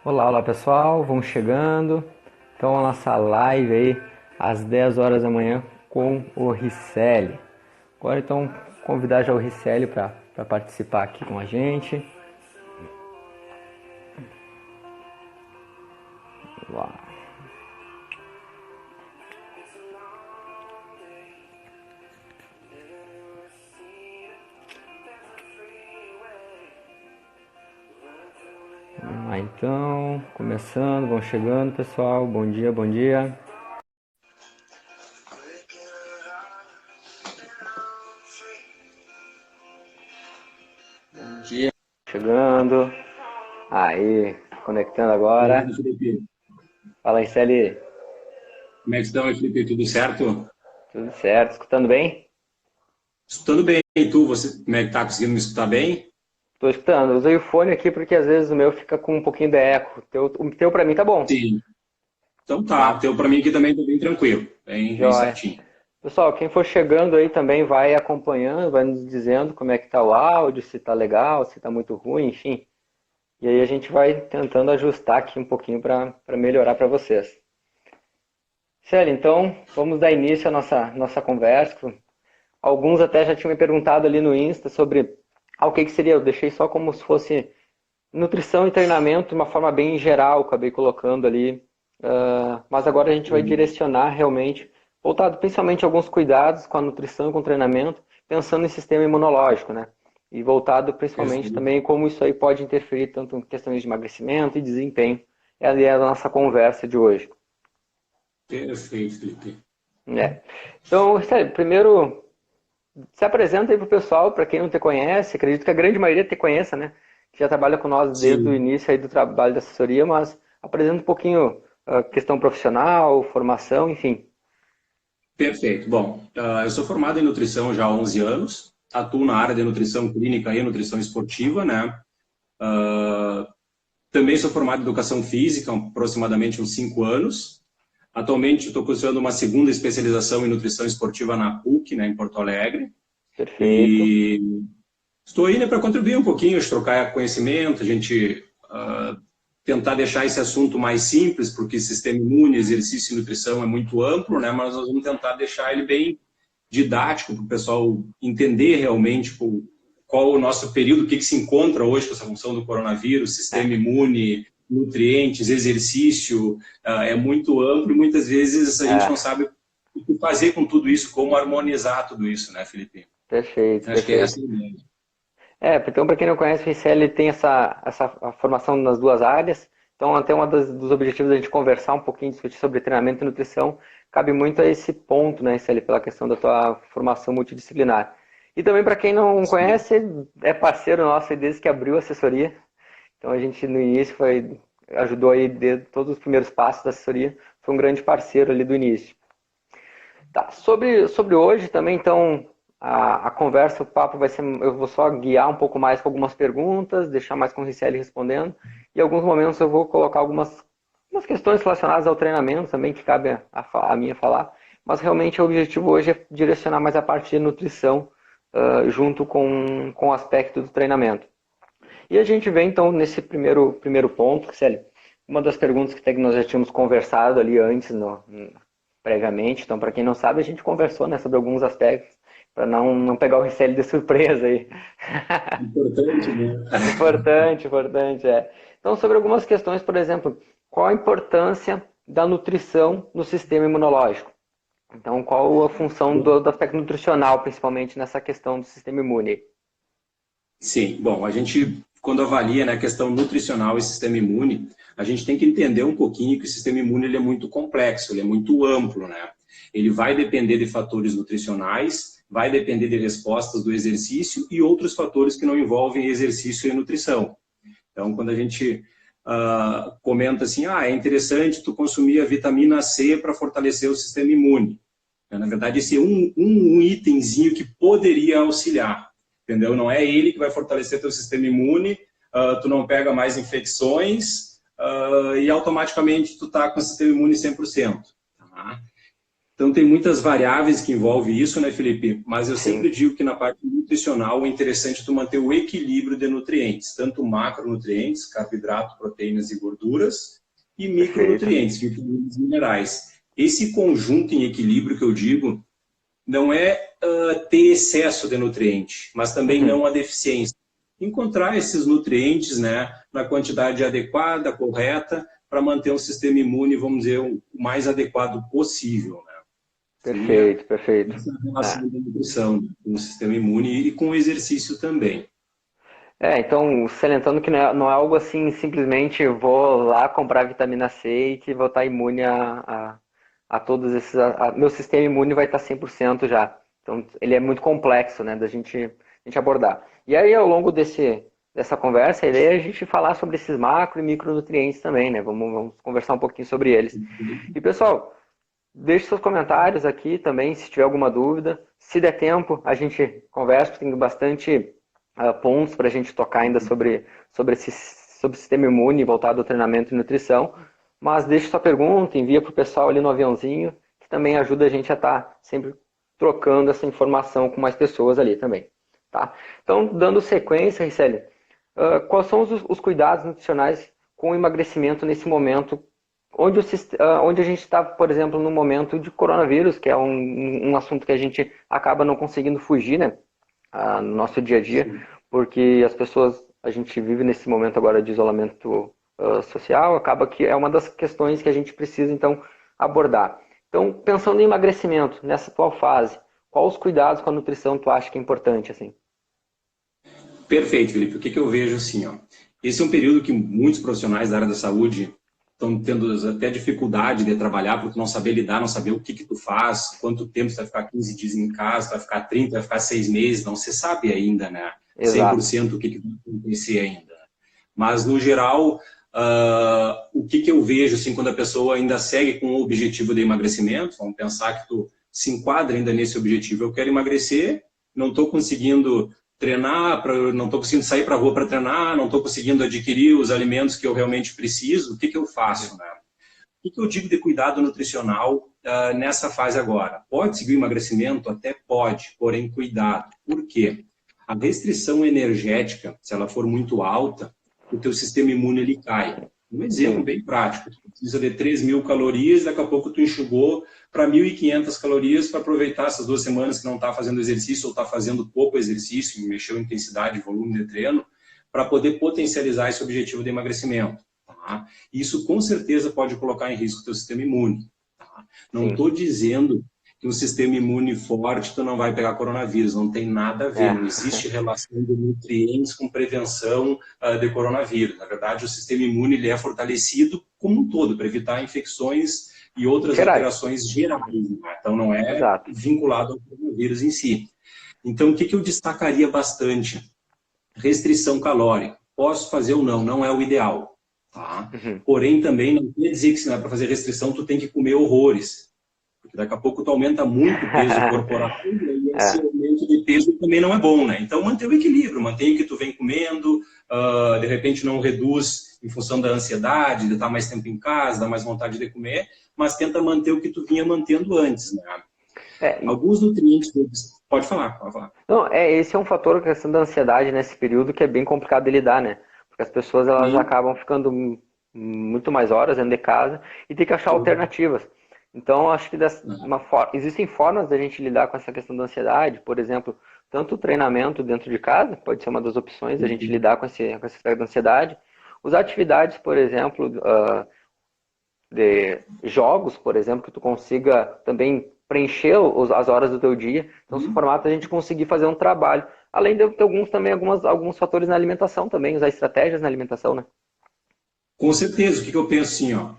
Olá, olá pessoal, vamos chegando. Então a nossa live aí às 10 horas da manhã com o Ricelli. Agora então convidar já o Ricelli para participar aqui com a gente. Vamos lá. Vamos lá então, começando, vão chegando pessoal, bom dia, bom dia. Bom dia. Chegando, aí, conectando agora. Beleza, Felipe? Fala Ricelli, Como é que estão, Felipe? Tudo certo? tudo certo, escutando bem? Escutando bem. E tu, você, como é que tá conseguindo me escutar bem? Tô escutando, eu usei o fone aqui porque às vezes o meu fica com um pouquinho de eco. O teu pra mim tá bom. Sim. Então tá. Massa. Teu para mim aqui também tá bem tranquilo, bem Joia. certinho. Pessoal, quem for chegando aí também vai acompanhando, vai nos dizendo como é que tá o áudio, se tá legal, se tá muito ruim, enfim. E aí a gente vai tentando ajustar aqui um pouquinho para melhorar para vocês. Célio, então vamos dar início à nossa conversa. Alguns até já tinham me perguntado ali no Insta sobre o que seria. Eu deixei só como se fosse nutrição e treinamento de uma forma bem geral, acabei colocando ali. Mas agora a gente vai Uhum. direcionar realmente, voltado principalmente a alguns cuidados com a nutrição e com o treinamento, pensando em sistema imunológico, né? E voltado principalmente Perfeito. também como isso aí pode interferir tanto em questões de emagrecimento e desempenho. Essa é a nossa conversa de hoje. Perfeito, Felipe. Né? Então, sério, primeiro, se apresenta aí para o pessoal, para quem não te conhece, acredito que a grande maioria te conheça, né? Que já trabalha com nós desde o Sim, início aí do trabalho da assessoria, mas apresenta um pouquinho a questão profissional, formação, enfim. perfeito. Bom, eu sou formado em nutrição já há 11 anos, atuo na área de nutrição clínica e nutrição esportiva, né? Ah, Também sou formado em educação física, há aproximadamente uns 5 anos. Atualmente estou cursando uma segunda especialização em nutrição esportiva na PUC, né, em Porto Alegre. Perfeito. E estou aí, né, para contribuir um pouquinho, trocar conhecimento, a gente tentar deixar esse assunto mais simples, porque sistema imune, exercício e nutrição é muito amplo, né, mas nós vamos tentar deixar ele bem didático para o pessoal entender realmente qual o nosso período, o que se encontra hoje com essa função do coronavírus, sistema É, imune, nutrientes, exercício, é muito amplo e muitas vezes a gente não é, sabe o que fazer com tudo isso, como harmonizar tudo isso, né, Felipe? perfeito, Acho que é essa perfeito. a ideia. Então, para quem não conhece, o ICL tem essa a formação nas duas áreas. Então, até dos objetivos da gente conversar um pouquinho, discutir sobre treinamento e nutrição, cabe muito a esse ponto, né, ICL, pela questão da tua formação multidisciplinar. E também, para quem não Sim. conhece, é parceiro nosso aí desde que abriu a assessoria. Então, a gente no início ajudou aí de todos os primeiros passos da assessoria, foi um grande parceiro ali do início. Tá, sobre hoje também, então, a conversa, o papo vai ser. Eu vou só guiar um pouco mais com algumas perguntas, deixar mais com o Ricelli respondendo. E em alguns momentos eu vou colocar algumas questões relacionadas ao treinamento também, que cabe a minha falar. Mas realmente o objetivo hoje é direcionar mais a parte de nutrição, junto com o aspecto do treinamento. E a gente vem então nesse primeiro ponto, Ricelli. Uma das perguntas que até que nós já tínhamos conversado ali antes, previamente. Então, para quem não sabe, a gente conversou, né, sobre alguns aspectos, para não pegar o Ricelli de surpresa aí. Importante, né? Importante, importante, é. Então, sobre algumas questões, por exemplo, qual a importância da nutrição no sistema imunológico? Então, qual a função do aspecto nutricional, principalmente nessa questão do sistema imune? Sim, bom, a gente, quando avalia, né, a questão nutricional e sistema imune, a gente tem que entender um pouquinho que o sistema imune ele é muito complexo, ele é muito amplo, né? Ele vai depender de fatores nutricionais, vai depender de respostas do exercício e outros fatores que não envolvem exercício e nutrição. Então, quando a gente comenta assim, é interessante tu consumir a vitamina C para fortalecer o sistema imune. Na verdade, esse é um itemzinho que poderia auxiliar, entendeu? Não é ele que vai fortalecer teu sistema imune, tu não pega mais infecções e automaticamente tu tá com o sistema imune 100%. Tá? Então, tem muitas variáveis que envolvem isso, né, Felipe? Mas eu Sim, sempre digo que na parte nutricional é interessante tu manter o equilíbrio de nutrientes, tanto macronutrientes, carboidrato, proteínas e gorduras, e perfeito. micronutrientes, vitaminas e minerais. Esse conjunto em equilíbrio que eu digo não é ter excesso de nutriente, mas também Uhum. não a deficiência. Encontrar esses nutrientes, né, na quantidade adequada, correta, para manter um sistema imune, vamos dizer, o mais adequado possível, né? Seria Perfeito, perfeito. essa É. relação da nutrição, né, com o sistema imune e com o exercício também. Então, salientando que não é algo assim, simplesmente vou lá comprar vitamina C e que vou estar imune a todos esses. Meu sistema imune vai estar 100% já. Então, ele é muito complexo, né, da gente abordar. E aí, ao longo dessa conversa, a ideia é a gente falar sobre esses macro e micronutrientes também, né? Vamos conversar um pouquinho sobre eles. E, pessoal, deixe seus comentários aqui também, se tiver alguma dúvida. Se der tempo, a gente conversa, tem bastante pontos para a gente tocar ainda sobre o sistema imune voltado ao treinamento e nutrição. Mas deixe sua pergunta, envia para o pessoal ali no aviãozinho, que também ajuda a gente a estar sempre trocando essa informação com mais pessoas ali também. Tá? Então, dando sequência, Ricelli, quais são os cuidados nutricionais com o emagrecimento nesse momento onde a gente está, por exemplo, no momento de coronavírus, que é um assunto que a gente acaba não conseguindo fugir, né, no nosso dia a dia, Sim. porque as pessoas, a gente vive nesse momento agora de isolamento social, acaba que é uma das questões que a gente precisa, então, abordar. Então, pensando em emagrecimento, nessa atual fase, quais os cuidados com a nutrição tu acha que é importante, assim? Perfeito, Felipe. O que eu vejo assim, ó? Esse é um período que muitos profissionais da área da saúde estão tendo até dificuldade de trabalhar porque não saber lidar, não saber o que tu faz, quanto tempo você vai ficar 15 dias em casa, vai ficar 30, vai ficar 6 meses, não se sabe ainda, né? Exato. 100% o que vai acontecer ainda. Mas, no geral, o que eu vejo assim, quando a pessoa ainda segue com o objetivo de emagrecimento, vamos pensar que tu se enquadra ainda nesse objetivo, eu quero emagrecer, não estou conseguindo treinar, não estou conseguindo sair para a rua para treinar, não estou conseguindo adquirir os alimentos que eu realmente preciso, o que eu faço, né? O que eu digo de cuidado nutricional nessa fase agora? Pode seguir o emagrecimento? Até pode, porém cuidado. Por quê? A restrição energética, se ela for muito alta, o teu sistema imune ele cai. Um exemplo Sim. bem prático, tu precisa de 3.000 calorias, daqui a pouco tu enxugou para 1.500 calorias para aproveitar essas 2 semanas que não está fazendo exercício ou está fazendo pouco exercício, mexeu em intensidade, volume de treino, para poder potencializar esse objetivo de emagrecimento. Tá? Isso com certeza pode colocar em risco o teu sistema imune. Tá? Não Sim. estou dizendo que um sistema imune forte tu não vai pegar coronavírus, não tem nada a ver, É. não existe relação de nutrientes com prevenção de coronavírus. Na verdade, o sistema imune ele é fortalecido como um todo, para evitar infecções e outras Gerais. alterações gerais. Né? Então, não é Exato. vinculado ao coronavírus em si. Então, o que eu destacaria bastante? Restrição calórica. Posso fazer ou não, não é o ideal. Tá? Uhum. Porém, também não quer dizer que se não é para fazer restrição, tu tem que comer horrores. Porque daqui a pouco tu aumenta muito o peso corporal e esse É. aumento de peso também não é bom, né? Então, manter o equilíbrio, mantém o que tu vem comendo, de repente não reduz em função da ansiedade, de estar mais tempo em casa, dá mais vontade de comer, mas tenta manter o que tu vinha mantendo antes, né? É, Alguns nutrientes, pode falar, pode falar. não, esse é um fator, a questão da ansiedade nesse período, que é bem complicado de lidar, né? Porque as pessoas elas Sim, acabam ficando muito mais horas dentro de casa e tem que achar sim. alternativas. Então, acho que existem formas da gente lidar com essa questão da ansiedade, por exemplo, tanto o treinamento dentro de casa, pode ser uma das opções da gente lidar com esse aspecto da ansiedade. Usar atividades, por exemplo, de jogos, por exemplo, que tu consiga também preencher as horas do teu dia. Então, esse formato a gente conseguir fazer um trabalho. Além de ter alguns fatores na alimentação também, usar estratégias na alimentação, né? Com certeza, o que eu penso assim, ó,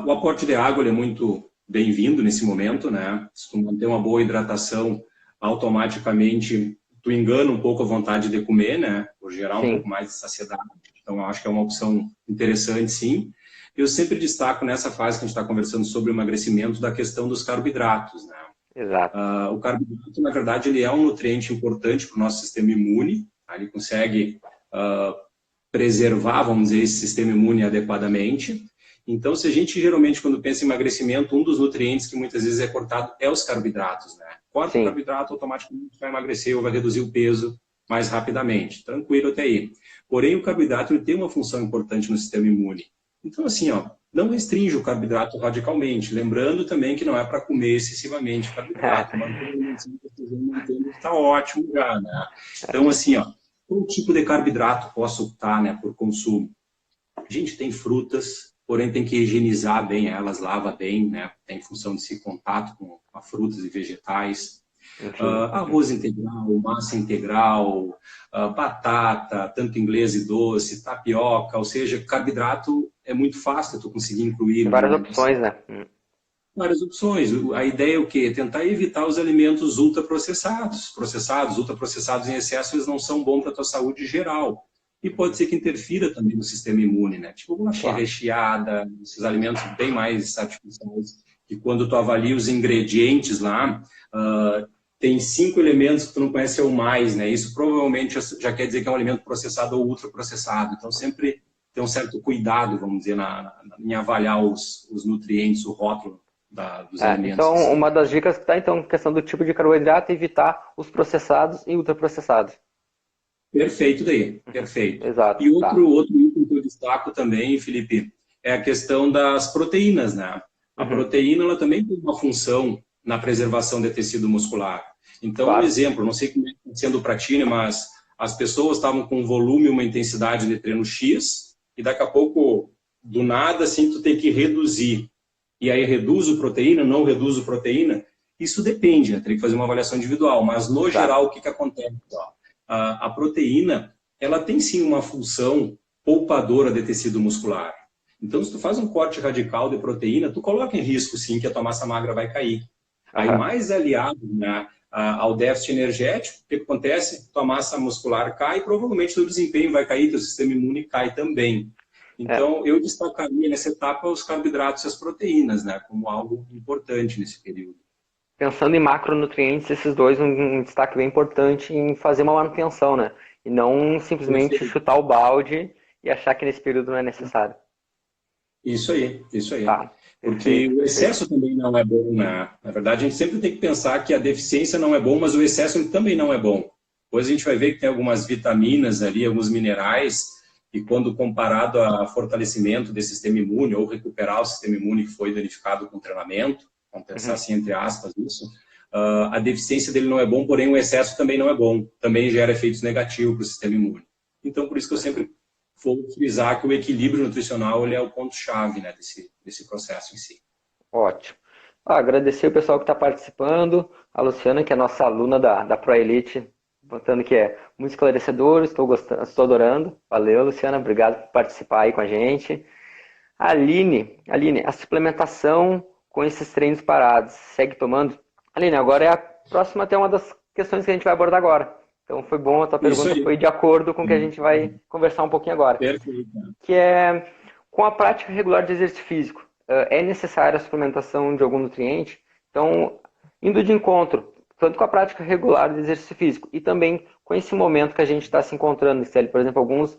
o aporte de água ele é muito bem-vindo nesse momento, né? Se tu manter uma boa hidratação, automaticamente tu engana um pouco a vontade de comer, né? Por gerar um pouco Sim, mais de saciedade. Então, eu acho que é uma opção interessante, sim. Eu sempre destaco nessa fase que a gente está conversando sobre o emagrecimento da questão dos carboidratos, né? exato. O carboidrato, na verdade, ele é um nutriente importante para o nosso sistema imune. Tá? Ele consegue preservar, vamos dizer, esse sistema imune adequadamente. Então, se a gente geralmente, quando pensa em emagrecimento, um dos nutrientes que muitas vezes é cortado é os carboidratos, né? Corta o Sim. carboidrato, automaticamente vai emagrecer ou vai reduzir o peso mais rapidamente. Tranquilo até aí. Porém, o carboidrato ele tem uma função importante no sistema imune. Então, assim, ó, não restringe o carboidrato radicalmente. Lembrando também que não é para comer excessivamente carboidrato. Mantendo está ótimo já, né? Então, assim, ó, qual tipo de carboidrato posso optar, né, por consumo? A gente tem frutas, porém tem que higienizar bem elas, lava bem, né? Tem função de ser contato com frutas e vegetais. Arroz integral, massa integral, batata, tanto inglês e doce, tapioca, ou seja, carboidrato é muito fácil tu conseguir incluir Tem na várias opções, alimentação. né? Várias opções. A ideia é o quê? Tentar evitar os alimentos ultraprocessados. Ultraprocessados em excesso, eles não são bons para a tua saúde geral. E pode ser que interfira também no sistema imune, né? Tipo bolachinha Claro. recheada, esses alimentos bem mais artificiais, que quando tu avalia os ingredientes lá, tem 5 elementos que tu não conhece ou mais, né? Isso provavelmente já quer dizer que é um alimento processado ou ultraprocessado. Então, sempre tem um certo cuidado, vamos dizer, em avaliar os nutrientes, o rótulo dos alimentos em Então, si. uma das dicas que está, então, questão do tipo de carboidrato, é evitar os processados e ultraprocessados. Perfeito daí, perfeito. Exato, E tá. outro item que eu destaco também, Felipe, é a questão das proteínas, né? A Uhum, proteína, ela também tem uma função na preservação de tecido muscular. Então, um claro. exemplo, não sei como é que está sendo para ti, né, mas as pessoas estavam com um volume e uma intensidade de treino X, e daqui a pouco, do nada, assim, tu tem que reduzir. E aí reduz o proteína, não reduz o proteína, isso depende, né? Teria que fazer uma avaliação individual, mas no Exato. geral, o que que acontece? Ó? A proteína, ela tem sim uma função poupadora de tecido muscular. Então, se tu faz um corte radical de proteína, tu coloca em risco sim que a tua massa magra vai cair. Aí, Aham. mais aliado, né, ao déficit energético, o que acontece? Tua massa muscular cai e provavelmente teu desempenho vai cair, teu sistema imune cai também. É. Então, eu destacaria nessa etapa os carboidratos e as proteínas, né, como algo importante nesse período. Pensando em macronutrientes, esses dois um destaque bem importante em fazer uma manutenção, né? E não simplesmente Perfeito. chutar o balde e achar que nesse período não é necessário. Isso aí, isso aí. Tá, Porque perfeito, o perfeito. excesso também não é bom, né? Na verdade, a gente sempre tem que pensar que a deficiência não é bom, mas o excesso também não é bom. Depois a gente vai ver que tem algumas vitaminas ali, alguns minerais, e quando comparado a fortalecimento desse sistema imune, ou recuperar o sistema imune que foi danificado com treinamento, vamos pensar Uhum. assim, entre aspas, isso, a deficiência dele não é bom, porém o excesso também não é bom. Também gera efeitos negativos para o sistema imune. Então, por isso que eu sempre Perfeito. vou frisar que o equilíbrio nutricional ele é o ponto-chave, né, desse processo em si. Ótimo. Agradecer o pessoal que está participando, a Luciana, que é nossa aluna da ProElite, botando que é muito esclarecedor, estou gostando, estou adorando. Valeu, Luciana, obrigado por participar aí com a gente. Aline, a suplementação com esses treinos parados, segue tomando? Aline, agora é a próxima até uma das questões que a gente vai abordar agora. Então foi bom, a tua Isso pergunta aí. foi de acordo com o que a gente vai conversar um pouquinho agora. Perfeito. Que é, com a prática regular de exercício físico, é necessária a suplementação de algum nutriente? Então, indo de encontro, tanto com a prática regular de exercício físico e também com esse momento que a gente está se encontrando, por exemplo, alguns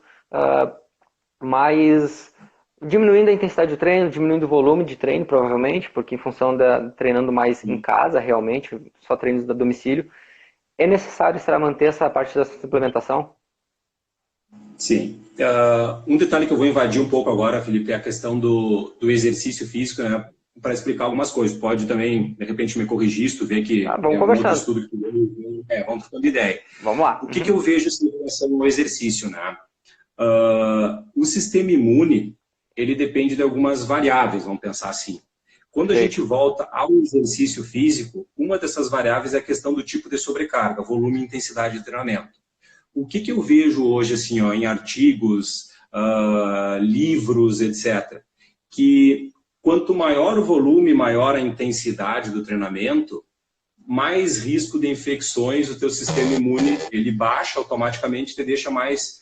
mais diminuindo a intensidade do treino, diminuindo o volume de treino, provavelmente, porque em função da treinando mais em casa, realmente, só treinos do domicílio, é necessário será manter essa parte da suplementação? Sim. Um detalhe que eu vou invadir um pouco agora, Felipe, é a questão do exercício físico, né? Para explicar algumas coisas. Pode também, de repente, me corrigir se tu vê Tá, que tem vamos algum outro conversando. estudo que tu vê. Vamos trocando ideia. Vamos lá. O que eu vejo assim, em relação ao exercício, né? O sistema imune, ele depende de algumas variáveis, vamos pensar assim. Quando a gente Perfeito. volta ao exercício físico, uma dessas variáveis é a questão do tipo de sobrecarga, volume e intensidade de treinamento. O que eu vejo hoje assim, ó, em artigos, livros, etc., que quanto maior o volume, maior a intensidade do treinamento, mais risco de infecções o teu sistema imune ele baixa automaticamente, te deixa mais,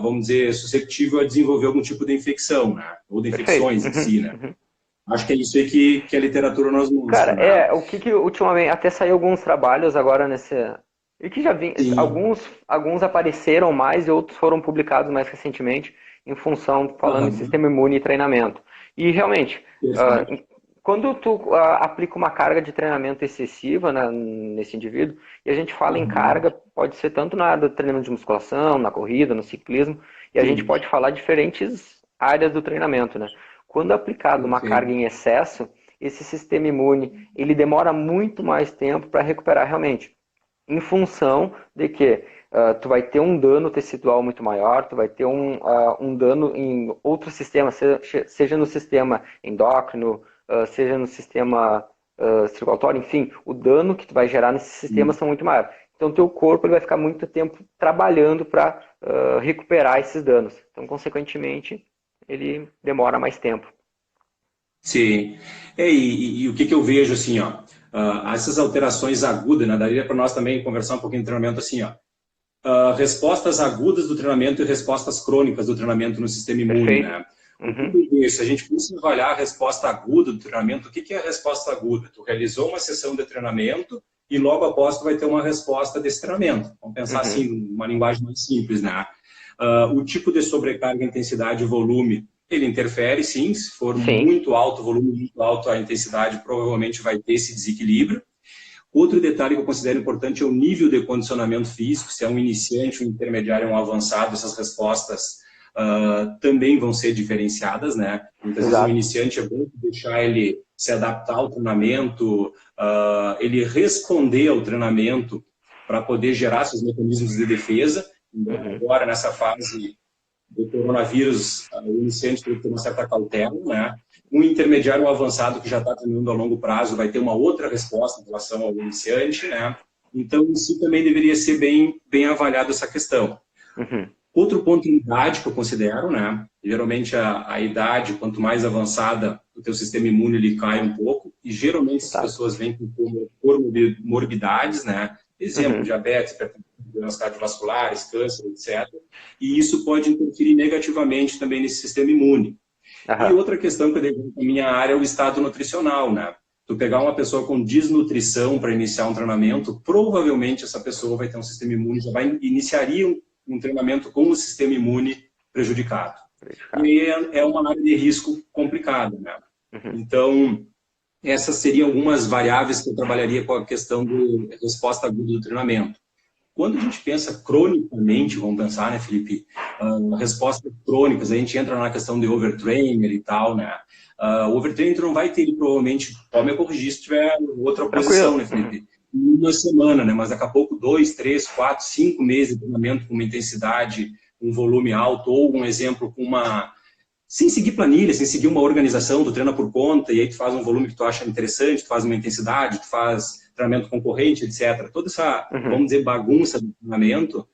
vamos dizer, susceptível a desenvolver algum tipo de infecção, né? Ou de Perfeito. infecções em si, né? Acho que é isso aí que a literatura nos Cara, mostra, né? o que ultimamente até saiu alguns trabalhos agora nesse e que já vi, Sim. alguns apareceram mais e outros foram publicados mais recentemente em função falando em Aham. sistema imune e treinamento. E realmente, Perfeito. quando tu aplica uma carga de treinamento excessiva, né, nesse indivíduo, e a gente fala em Uhum. carga, pode ser tanto na área do treinamento de musculação, na corrida, no ciclismo, e a gente Sim, pode falar diferentes áreas do treinamento, né? Quando aplicado uma carga perfeito. em excesso, esse sistema imune, ele demora muito mais tempo para recuperar realmente, em função de que tu vai ter um dano tecidual muito maior, tu vai ter um dano em outros sistemas, seja no sistema endócrino, seja no sistema circulatório, enfim, o dano que tu vai gerar nesses sistemas são muito maiores. Então, teu corpo ele vai ficar muito tempo trabalhando para recuperar esses danos. Então, consequentemente, ele demora mais tempo. Sim. E o que, que eu vejo assim, ó, essas alterações agudas, né, daria para nós também conversar um pouquinho de treinamento assim, ó, respostas agudas do treinamento e respostas crônicas do treinamento no sistema imune, Perfeito? né? O que Uhum. que é isso? A gente precisa avaliar a resposta aguda do treinamento. O que que é a resposta aguda? Tu realizou uma sessão de treinamento e logo após tu vai ter uma resposta desse treinamento. Vamos pensar Uhum. assim, uma linguagem mais simples, né? O tipo de sobrecarga, intensidade e volume, ele interfere, sim. Se for Sim. muito alto o volume, muito alto a intensidade, provavelmente vai ter esse desequilíbrio. Outro detalhe que eu considero importante é o nível de condicionamento físico, se é um iniciante, um intermediário, um avançado, essas respostas também vão ser diferenciadas, né? Muitas vezes um Exato. iniciante é bom deixar ele se adaptar ao treinamento, ele responder ao treinamento para poder gerar seus mecanismos de defesa. Embora Uhum. agora, nessa fase do coronavírus, o iniciante tem que ter uma certa cautela, né? Um intermediário, um avançado que já está treinando a longo prazo vai ter uma outra resposta em relação ao iniciante, né? Então, isso também deveria ser bem avaliado essa questão. Uhum. Outro ponto em idade que eu considero, né? Geralmente a idade, quanto mais avançada, o teu sistema imune ele cai um pouco, e geralmente as Exato. pessoas vêm com comorbidades, né? Exemplo, Uhum. diabetes, problemas cardiovasculares, câncer, etc. E isso pode interferir negativamente também nesse sistema imune. E Aham. outra questão que eu devo na minha área é o estado nutricional, né? Tu pegar uma pessoa com desnutrição para iniciar um treinamento, provavelmente essa pessoa vai ter um sistema imune, já vai iniciaria um treinamento com o sistema imune prejudicado. E Prejudicado. aí é uma área de risco complicada, né? Uhum. Então, essas seriam algumas variáveis que eu trabalharia com a questão de resposta aguda do treinamento. Quando a gente pensa cronicamente, vamos pensar, né, Felipe, respostas crônicas, a gente entra na questão de overtrainer e tal, né? O overtrainer não vai ter, ele provavelmente, pode me corrigir se tiver outra posição, Tranquilo. né, Uhum. Felipe? Uma semana, né? Mas daqui a pouco, 2, 3, 4, 5 meses de treinamento com uma intensidade, um volume alto, ou um exemplo com uma sem seguir planilha, sem seguir uma organização, tu treina por conta, e aí tu faz um volume que tu acha interessante, tu faz uma intensidade, tu faz treinamento concorrente, etc. Toda essa, Uhum. vamos dizer, bagunça do treinamento,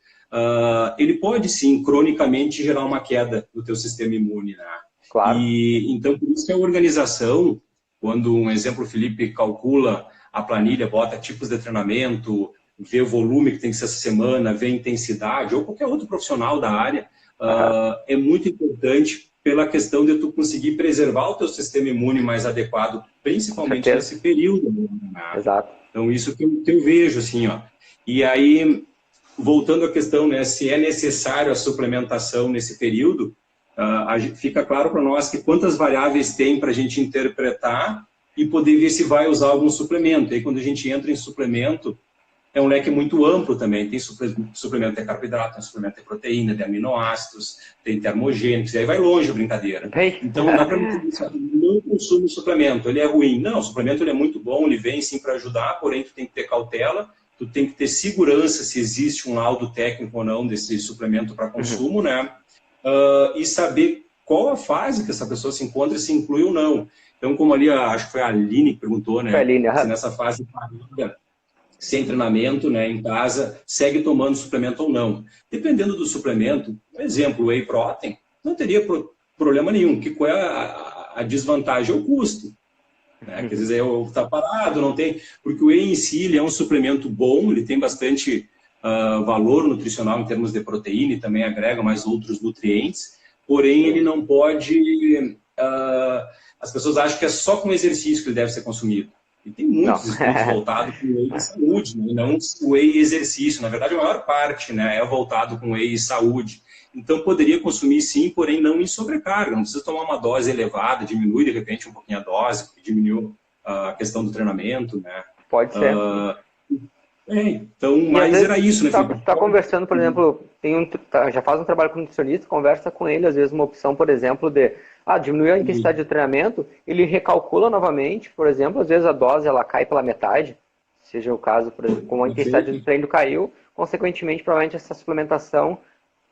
ele pode sim, cronicamente, gerar uma queda no teu sistema imune, né? Claro. E então, por isso que a organização, quando um exemplo, o Felipe calcula a planilha, bota tipos de treinamento, vê o volume que tem que ser essa semana, vê a intensidade, ou qualquer outro profissional da área, Aham. é muito importante pela questão de tu conseguir preservar o teu sistema imune mais adequado, Com principalmente certeza. nesse período, né? Exato. Então, isso que eu vejo, assim, ó. E aí, voltando à questão, né, se é necessário a suplementação nesse período, fica claro para nós que quantas variáveis tem para a gente interpretar e poder ver se vai usar algum suplemento. E aí, quando a gente entra em suplemento, é um leque muito amplo também. Tem suplemento de carboidrato, tem suplemento de proteína, de aminoácidos, tem termogênicos, e aí vai longe a brincadeira. Bem. Então, não dá para me dizer, não consumo suplemento, ele é ruim. Não, o suplemento ele é muito bom, ele vem sim para ajudar, porém tu tem que ter cautela, tu tem que ter segurança se existe um laudo técnico ou não desse suplemento para Uhum. consumo, né? E saber qual a fase que essa pessoa se encontra, se inclui ou não. Então, como ali, acho que foi a Aline que perguntou, Foi a né? Aline. Se Aham. nessa fase sem treinamento, né, em casa, segue tomando suplemento ou não. Dependendo do suplemento, por exemplo, o whey protein, não teria problema nenhum. Qual é a desvantagem? É o custo. Né? Que às Uhum. vezes está parado, não tem. Porque o whey em si ele é um suplemento bom, ele tem bastante valor nutricional em termos de proteína e também agrega mais outros nutrientes, porém ele Sim. não pode. As pessoas acham que é só com exercício que ele deve ser consumido. E tem Não. muitos estudos voltados com whey e saúde, né? Não whey e exercício. Na verdade, a maior parte, né, é voltado com whey e saúde. Então, poderia consumir sim, porém não em sobrecarga. Não precisa tomar uma dose elevada, diminui de repente um pouquinho a dose, porque diminuiu a questão do treinamento, né? Pode ser. Então, E às mas vezes era isso, né, Felipe? tá conversando, por exemplo, já faz um trabalho com nutricionista, conversa com ele, às vezes uma opção, por exemplo, de diminuir a intensidade de treinamento, ele recalcula novamente, por exemplo, às vezes a dose ela cai pela metade, seja o caso, por exemplo, como a intensidade do treino caiu, consequentemente, provavelmente essa suplementação,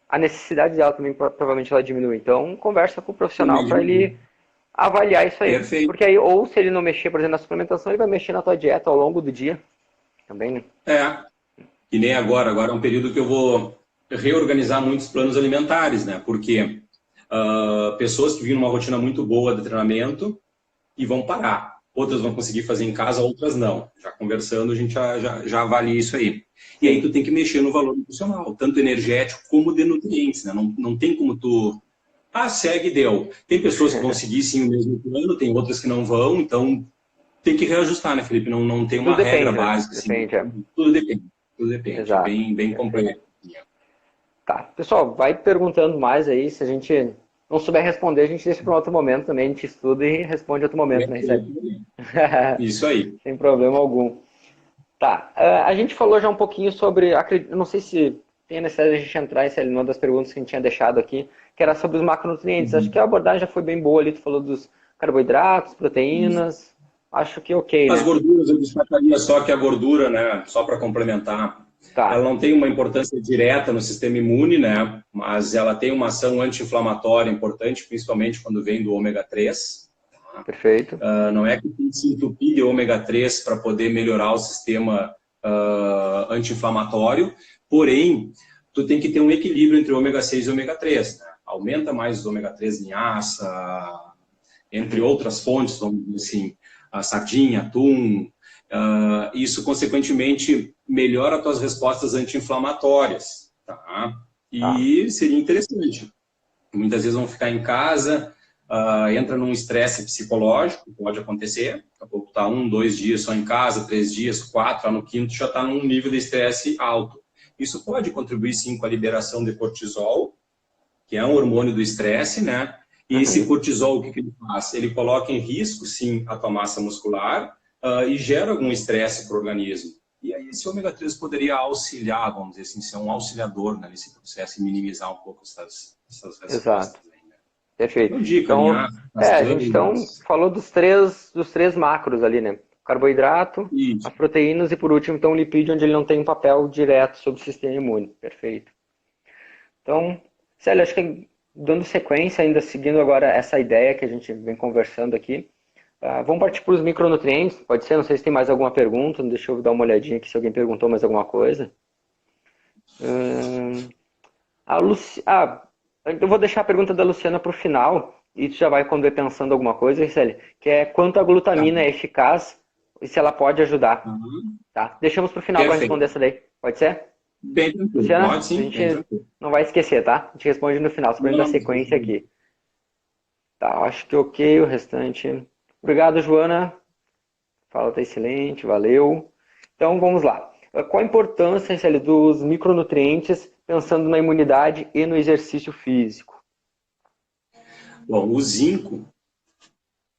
a necessidade dela também provavelmente ela diminui. Então, conversa com o profissional para ele avaliar isso aí. Perfeito. Porque aí, ou se ele não mexer, por exemplo, na suplementação, ele vai mexer na tua dieta ao longo do dia também, né? Que nem agora é um período que eu vou reorganizar muitos planos alimentares, né? Porque pessoas que vivem numa rotina muito boa de treinamento e vão parar. Outras vão conseguir fazer em casa, outras não. Já conversando, a gente já avalia isso aí. E aí tu tem que mexer no valor nutricional, tanto energético como de nutrientes, né? Não tem como tu... segue e deu. Tem pessoas que vão seguir sim o mesmo plano, tem outras que não vão, então tem que reajustar, né, Felipe? Não tem uma regra básica. Assim. Tudo depende. Tudo depende. Exato. Bem complexo. Tá. Pessoal, vai perguntando mais aí. Se a gente não souber responder, a gente deixa para um outro momento também. A gente estuda e responde em outro momento, né, Isso aí. Sem problema algum. Tá. A gente falou já um pouquinho sobre... Não sei se tem a necessidade de a gente entrar em uma das perguntas que a gente tinha deixado aqui, que era sobre os macronutrientes. Acho que a abordagem já foi bem boa ali. Tu falou dos carboidratos, proteínas. Acho que ok, né? As gorduras, eu destacaria só que a gordura, né, só para complementar, ela não tem uma importância direta no sistema imune, né, mas ela tem uma ação anti-inflamatória importante, principalmente quando vem do ômega 3. Perfeito. Não é que tem que se entupir de ômega 3 para poder melhorar o sistema anti-inflamatório, porém, tu tem que ter um equilíbrio entre ômega 6 e ômega 3. Né? Aumenta mais o ômega 3 linhaça, entre outras fontes, vamos dizer assim, a sardinha, atum, isso, consequentemente, melhora as tuas respostas anti-inflamatórias. Tá? E seria interessante. Muitas vezes vão ficar em casa, entra num estresse psicológico, pode acontecer, daqui a pouco está 1, 2 dias só em casa, 3 dias, 4, lá no quinto já está num nível de estresse alto. Isso pode contribuir, sim, com a liberação de cortisol, que é um hormônio do estresse, né? E esse cortisol, o que ele faz? Ele coloca em risco, sim, a tua massa muscular e gera algum estresse para o organismo. E aí esse ômega 3 poderia auxiliar, vamos dizer assim, ser um auxiliador, né, nesse processo e minimizar um pouco essas respostas. Exato. Aí, né? Perfeito. Então, a gente falou dos três macros ali, né? Carboidrato, as proteínas e, por último, então, o lipídio, onde ele não tem um papel direto sobre o sistema imune. Perfeito. Então, Célio, acho que dando sequência, ainda seguindo agora essa ideia que a gente vem conversando aqui, vamos partir para os micronutrientes, pode ser? Não sei se tem mais alguma pergunta, deixa eu dar uma olhadinha aqui se alguém perguntou mais alguma coisa. Eu vou deixar a pergunta da Luciana para o final, e tu já vai quando pensando alguma coisa, Célio, que é quanto a glutamina é eficaz e se ela pode ajudar. Tá? Deixamos para o final para responder essa daí, pode ser? Bem tranquilo, Luciana, pode sim. A gente não vai esquecer, tá? A gente responde no final, só para dar sequência aqui. Tá, acho que ok, o restante. Obrigado, Joana. Fala, tá excelente, valeu. Então, vamos lá. Qual a importância, Célio, dos micronutrientes pensando na imunidade e no exercício físico? Bom, o zinco,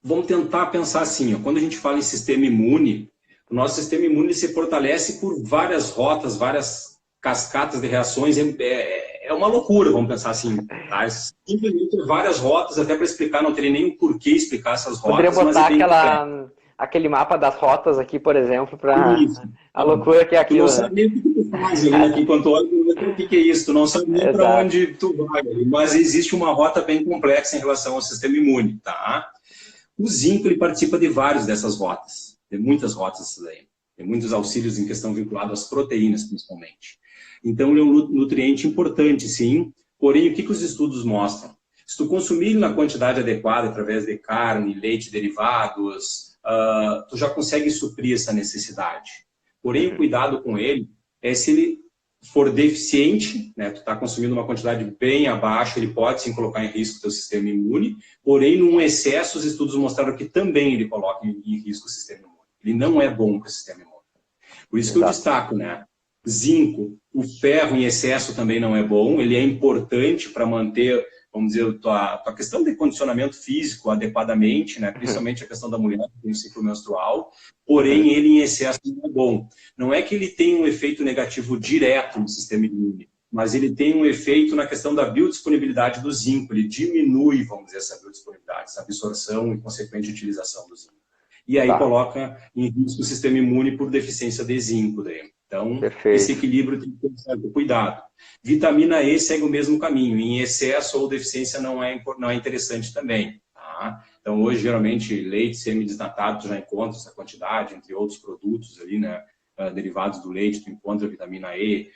vamos tentar pensar assim, ó, quando a gente fala em sistema imune, o nosso sistema imune se fortalece por várias rotas, várias cascatas de reações, é uma loucura, vamos pensar assim. Tá? Simplesmente várias rotas, até para explicar, não teria nem porquê explicar essas rotas. Poderia botar aquele mapa das rotas aqui, por exemplo, para a loucura que é aquilo. Tu não sabe nem o que tu faz ali, aqui, quando tu olha, o que é isso, tu não sabe nem para onde tu vai, mas existe uma rota bem complexa em relação ao sistema imune. Tá? O zinco, ele participa de várias dessas rotas, tem muitas rotas daí. Tem muitos auxílios em questão vinculada às proteínas, principalmente. Então, ele é um nutriente importante, sim. Porém, o que os estudos mostram? Se tu consumir na quantidade adequada, através de carne, leite, derivados, tu já consegue suprir essa necessidade. Porém, o cuidado com ele é se ele for deficiente, né, tu está consumindo uma quantidade bem abaixo, ele pode sim colocar em risco o teu sistema imune. Porém, num excesso, os estudos mostraram que também ele coloca em risco o sistema imune. Ele não é bom para o sistema imune. Por isso que eu destaco, né? Zinco, o ferro em excesso também não é bom, ele é importante para manter, vamos dizer, a questão de condicionamento físico adequadamente, né? Principalmente a questão da mulher que tem o ciclo menstrual, porém ele em excesso não é bom. Não é que ele tenha um efeito negativo direto no sistema imune, mas ele tem um efeito na questão da biodisponibilidade do zinco, ele diminui, vamos dizer, essa biodisponibilidade, essa absorção e consequente utilização do zinco. E aí coloca em risco o sistema imune por deficiência de zinco daí. Então, esse equilíbrio tem que ter um certo cuidado. Vitamina E segue o mesmo caminho. Em excesso ou deficiência não é interessante também. Tá? Então, hoje, geralmente, leite semidesnatado, tu já encontra essa quantidade, entre outros produtos ali, né? Derivados do leite, tu encontra vitamina E.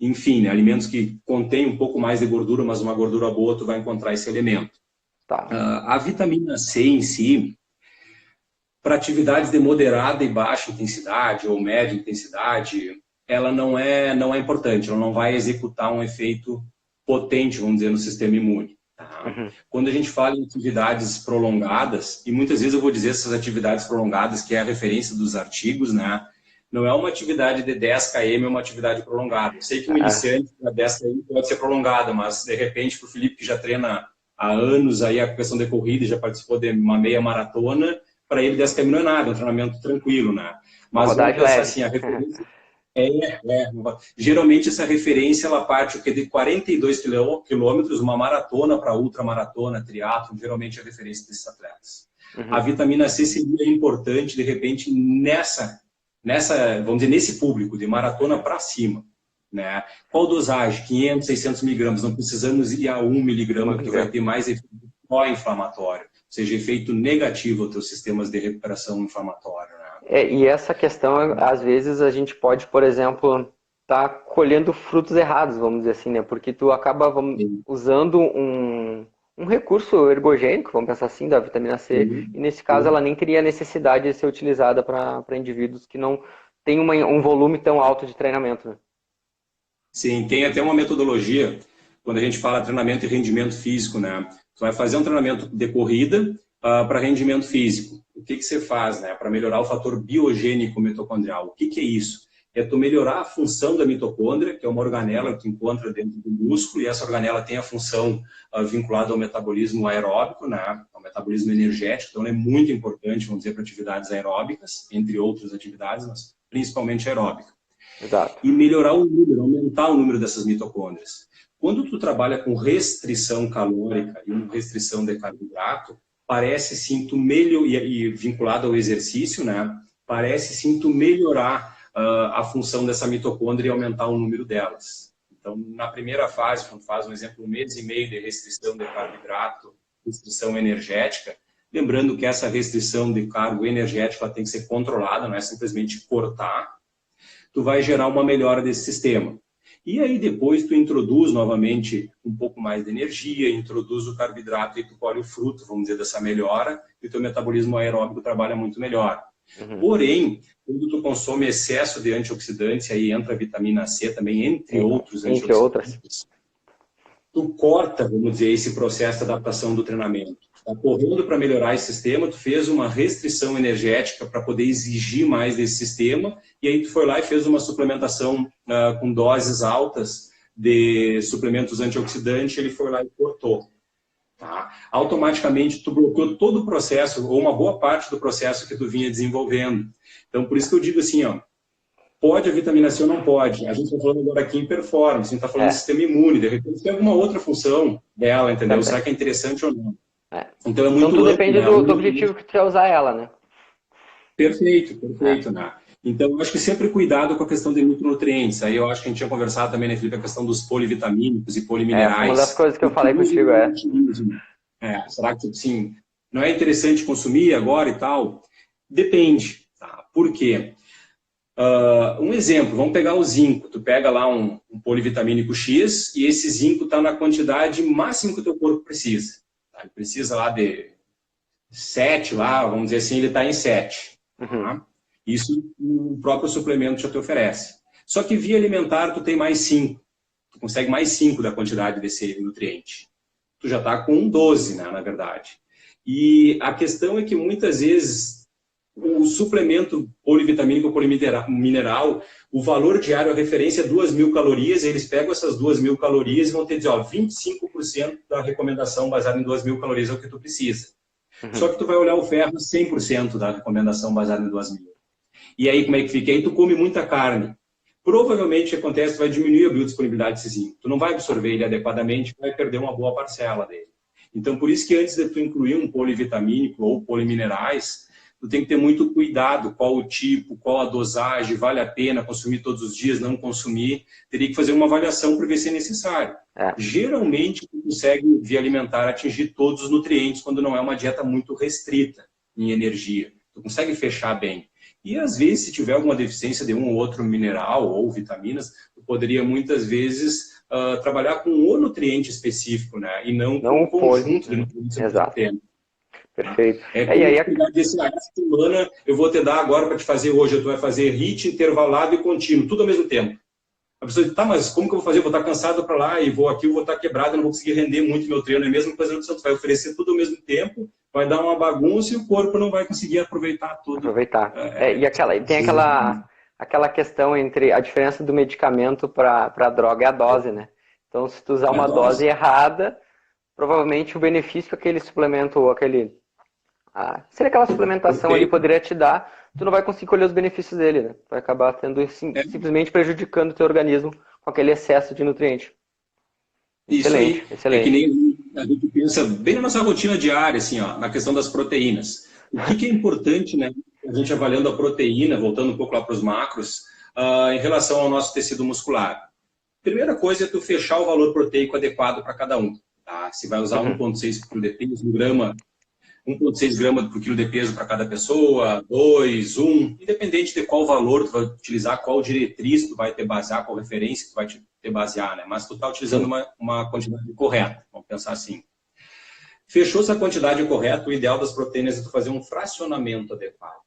Enfim, né? Alimentos que contêm um pouco mais de gordura, mas uma gordura boa, tu vai encontrar esse elemento. A vitamina C em si, para atividades de moderada e baixa intensidade ou média intensidade, ela não é importante, ela não vai executar um efeito potente, vamos dizer, no sistema imune. Tá? Quando a gente fala em atividades prolongadas, e muitas vezes eu vou dizer essas atividades prolongadas, que é a referência dos artigos, né? Não é uma atividade de 10 km, é uma atividade prolongada. Eu sei que o iniciante para 10 km pode ser prolongada, mas de repente para o Felipe, que já treina há anos aí a questão de corrida, já participou de uma meia maratona, para ele 10 km não é nada, é um treinamento tranquilo, né? Mas vamos pensar assim, a referência geralmente essa referência ela parte de 42 quilômetros, uma maratona para ultramaratona, triatlo, geralmente é a referência desses atletas. A vitamina C seria importante, de repente, vamos dizer, nesse público, de maratona para cima. Né? Qual dosagem? 500, 600 miligramas. Não precisamos ir a 1 miligrama, porque vai ter mais efeito pró-inflamatório, ou seja, efeito negativo aos teus sistemas de recuperação inflamatória. Né? E essa questão, às vezes, a gente pode, por exemplo, estar colhendo frutos errados, vamos dizer assim, né? Porque tu acaba usando um recurso ergogênico, vamos pensar assim, da vitamina C, e nesse caso ela nem teria necessidade de ser utilizada para indivíduos que não têm um volume tão alto de treinamento. Né? Sim, tem até uma metodologia, quando a gente fala treinamento e rendimento físico, né? Tu vai fazer um treinamento de corrida para rendimento físico. O que você faz, né? Para melhorar o fator biogênico mitocondrial. O que é isso? É tu melhorar a função da mitocôndria, que é uma organela que encontra dentro do músculo, e essa organela tem a função vinculada ao metabolismo aeróbico, né? Ao metabolismo energético, então é muito importante, vamos dizer, para atividades aeróbicas, entre outras atividades, mas principalmente aeróbica. Exato. E melhorar o número, aumentar o número dessas mitocôndrias. Quando tu trabalha com restrição calórica e restrição de carboidrato, parece sim tu e vinculado ao exercício, né? Parece sim tu melhorar a função dessa mitocôndria e aumentar o número delas. Então, na primeira fase, quando faz um exemplo, 1 mês e meio de restrição de carboidrato, restrição energética, lembrando que essa restrição de cargo energético ela tem que ser controlada, não é simplesmente cortar, tu vai gerar uma melhora desse sistema. E aí depois tu introduz novamente um pouco mais de energia, introduz o carboidrato e tu colhe o fruto, vamos dizer, dessa melhora, e o teu metabolismo aeróbico trabalha muito melhor. Porém, quando tu consome excesso de antioxidantes, aí entra a vitamina C também, entre outros antioxidantes, tu corta, vamos dizer, esse processo de adaptação do treinamento. Tá correndo para melhorar esse sistema, tu fez uma restrição energética para poder exigir mais desse sistema, e aí tu foi lá e fez uma suplementação com doses altas de suplementos antioxidantes, ele foi lá e cortou. Tá? Automaticamente tu bloqueou todo o processo, ou uma boa parte do processo que tu vinha desenvolvendo. Então, por isso que eu digo assim, ó, pode a vitamina C ou não pode? A gente está falando agora aqui em performance, a gente está falando de sistema imune, de repente tem alguma outra função dela, entendeu? Será que é interessante ou não? Então é muito tudo amplo, depende né? do objetivo que tu quer usar ela, né? Perfeito, né? Então, eu acho que sempre cuidado com a questão de micronutrientes. Aí eu acho que a gente tinha conversado também, né, Felipe, a questão dos polivitamínicos e poliminerais. Uma das coisas que eu falei contigo será que, assim, não é interessante consumir agora e tal? Depende, tá? Por quê? Um exemplo, vamos pegar o zinco. Tu pega lá um polivitamínico X e esse zinco está na quantidade máxima que o teu corpo precisa. Tá? Ele precisa lá de 7, lá, vamos dizer assim, ele está em 7. Tá? Isso o próprio suplemento já te oferece. Só que via alimentar tu tem mais 5. Tu consegue mais 5 da quantidade desse nutriente. Tu já está com 12, né, na verdade. E a questão é que muitas vezes o suplemento polivitamínico ou polimineral, o valor diário, a referência é 2.000 calorias, eles pegam essas 2.000 calorias e vão ter dizer, ó, 25% da recomendação baseada em 2.000 calorias é o que tu precisa. Só que tu vai olhar o ferro, 100% da recomendação baseada em 2.000. E aí como é que fica? Aí tu come muita carne. Provavelmente o que acontece, tu vai diminuir a biodisponibilidade desse zinco. Tu não vai absorver ele adequadamente, vai perder uma boa parcela dele. Então, por isso que antes de tu incluir um polivitamínico ou poliminerais, tu tem que ter muito cuidado, qual o tipo, qual a dosagem, vale a pena consumir todos os dias, não consumir. Teria que fazer uma avaliação para ver se é necessário. Geralmente, tu consegue, via alimentar, atingir todos os nutrientes quando não é uma dieta muito restrita em energia. Tu consegue fechar bem. E, às vezes, se tiver alguma deficiência de um ou outro mineral ou vitaminas, tu poderia, muitas vezes, trabalhar com um nutriente específico, né? E não com um conjunto de nutrientes. Exato. Perfeito. É como eu disse, essa semana eu vou te dar agora para te fazer hoje, tu vai fazer HIIT, intervalado e contínuo, tudo ao mesmo tempo. A pessoa diz, tá, mas como que eu vou fazer? Eu vou estar cansado para lá e vou aqui, eu vou estar quebrado, eu não vou conseguir render muito meu treino. É a mesma coisa, tu vai oferecer tudo ao mesmo tempo, vai dar uma bagunça e o corpo não vai conseguir aproveitar tudo. E tem aquela questão entre a diferença do medicamento para a droga é a dose, né? Então, se tu usar uma dose errada, provavelmente o benefício que aquele suplemento ou seria aquela suplementação ali poderia te dar, tu não vai conseguir colher os benefícios dele, né? Vai acabar simplesmente prejudicando o teu organismo com aquele excesso de nutriente. Excelente. É que nem a gente pensa bem na nossa rotina diária, assim, ó, na questão das proteínas. O que é importante, né? A gente avaliando a proteína, voltando um pouco lá para os macros, em relação ao nosso tecido muscular. Primeira coisa é tu fechar o valor proteico adequado para cada um. Tá? Se vai usar 1,6 por grama, 1,6 gramas por quilo de peso para cada pessoa, 2, 1, independente de qual valor tu vai utilizar, qual diretriz tu vai te basear, qual referência tu vai te basear, né? Mas tu está utilizando uma quantidade correta, vamos pensar assim. Fechou essa quantidade correta, o ideal das proteínas é tu fazer um fracionamento adequado.